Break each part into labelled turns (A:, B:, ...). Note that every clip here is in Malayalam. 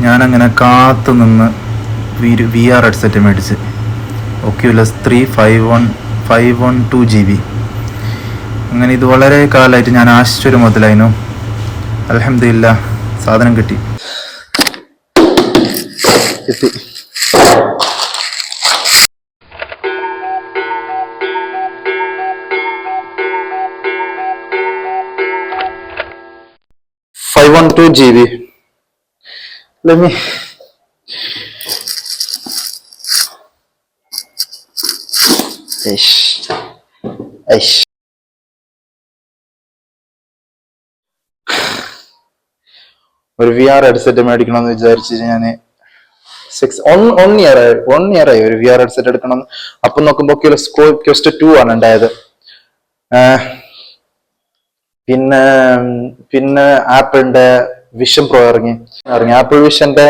A: ഞാനങ്ങനെ കാത്തു നിന്ന് VR ഹെഡ്സെറ്റ് മേടിച്ച് ഒക്യുലസ് 3 512 GB. അങ്ങനെ ഇത് വളരെ കാലമായിട്ട് ഞാൻ ആശിച്ചൊരു മുതലായിരുന്നു. അൽഹംദുലില്ലാ സാധനം കിട്ടി. 512 GB. Let me ഒരു VR ഹെഡ്സെറ്റ് മേടിക്കണമെന്ന് വിചാരിച്ചിട്ട് ഞാൻ 1 ഇയർ ആയി ഒരു VR ഹെഡ്സെറ്റ് എടുക്കണം. അപ്പൊ നോക്കുമ്പോ ക്വസ്റ്റ് 2 ആണ് ഉണ്ടായത്. പിന്നെ ആപ്പിളിന്റെ വിഷൻ പ്രോ ഇറങ്ങി. ആപ്പിൾ വിഷന്റെ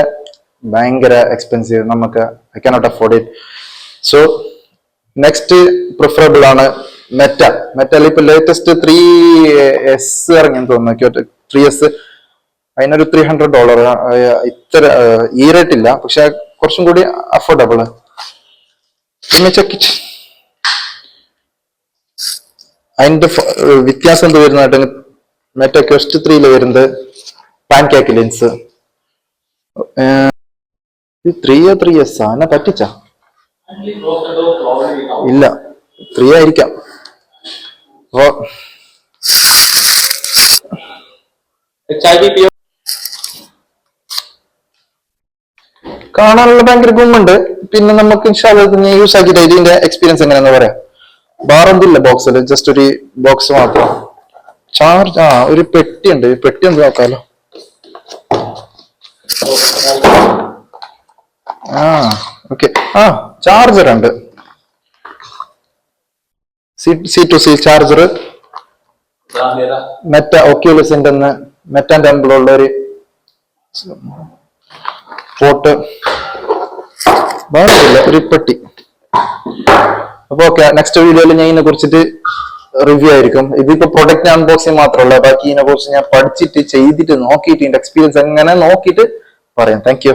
A: ഭയങ്കര എക്സ്പെൻസീവ്, നമുക്ക് I cannot afford it. So next preferable ആണ് മെറ്റയിൽ ഇപ്പൊ ലേറ്റസ്റ്റ് 3S ഇറങ്ങിയെന്ന് തോന്നുന്നു. 3S അതിനൊരു $300. ഇത്ര ഈ റേറ്റ് ഇല്ല, പക്ഷെ കുറച്ചും കൂടി അഫോർഡബിൾ. പിന്നെ ചെക്ക് അതിന്റെ വ്യത്യാസം എന്ത് വരുന്നതായിട്ട് മെറ്റ ക്വസ്റ്റ് 3 വരുന്നത് പാൻകേക്ക് ലെൻസ്. 3S എന്നെ പറ്റിച്ച ഇല്ല, 3 ആയിരിക്കാം. കാണാനുള്ള ഭയങ്കര ഗുമ്മുണ്ട്. പിന്നെ നമുക്ക് യൂസ് ആക്കിയിട്ട് ഇതിന്റെ എക്സ്പീരിയൻസ് എങ്ങനെയാന്ന് പറയാം. ബാറൊന്നുമില്ല ബോക്സിൽ, ജസ്റ്റ് ഒരു ബോക്സ് മാത്രം. ചാർജ് ഒരു പെട്ടി ഉണ്ട്, പെട്ടി ഒന്ന് നോക്കാലോ. ഓക്കെ. ചാർജർ ഉണ്ട്, C2C ചാർജർ. മെറ്റ ഒക്യുലസിന്റെ മെറ്റാന്റെ അമ്പിളുള്ള ഒരു പോട്ട്, വേണമെന്നില്ല ഒരു പെട്ടി. അപ്പൊ ഓക്കെ, നെക്സ്റ്റ് വീഡിയോയിൽ ഞാൻ ഇതിനെ കുറിച്ചിട്ട് റിവ്യൂ ആയിരിക്കും. ഇതിപ്പോ പ്രൊഡക്റ്റ് അൺബോക്സിങ് മാത്രമല്ല, ബാക്കി ഇതിനെ കുറിച്ച് ഞാൻ പഠിച്ചിട്ട് ചെയ്തിട്ട് നോക്കിയിട്ട് ഇതിന്റെ എക്സ്പീരിയൻസ് എങ്ങനെ നോക്കിയിട്ട് പറയാം. Thank you.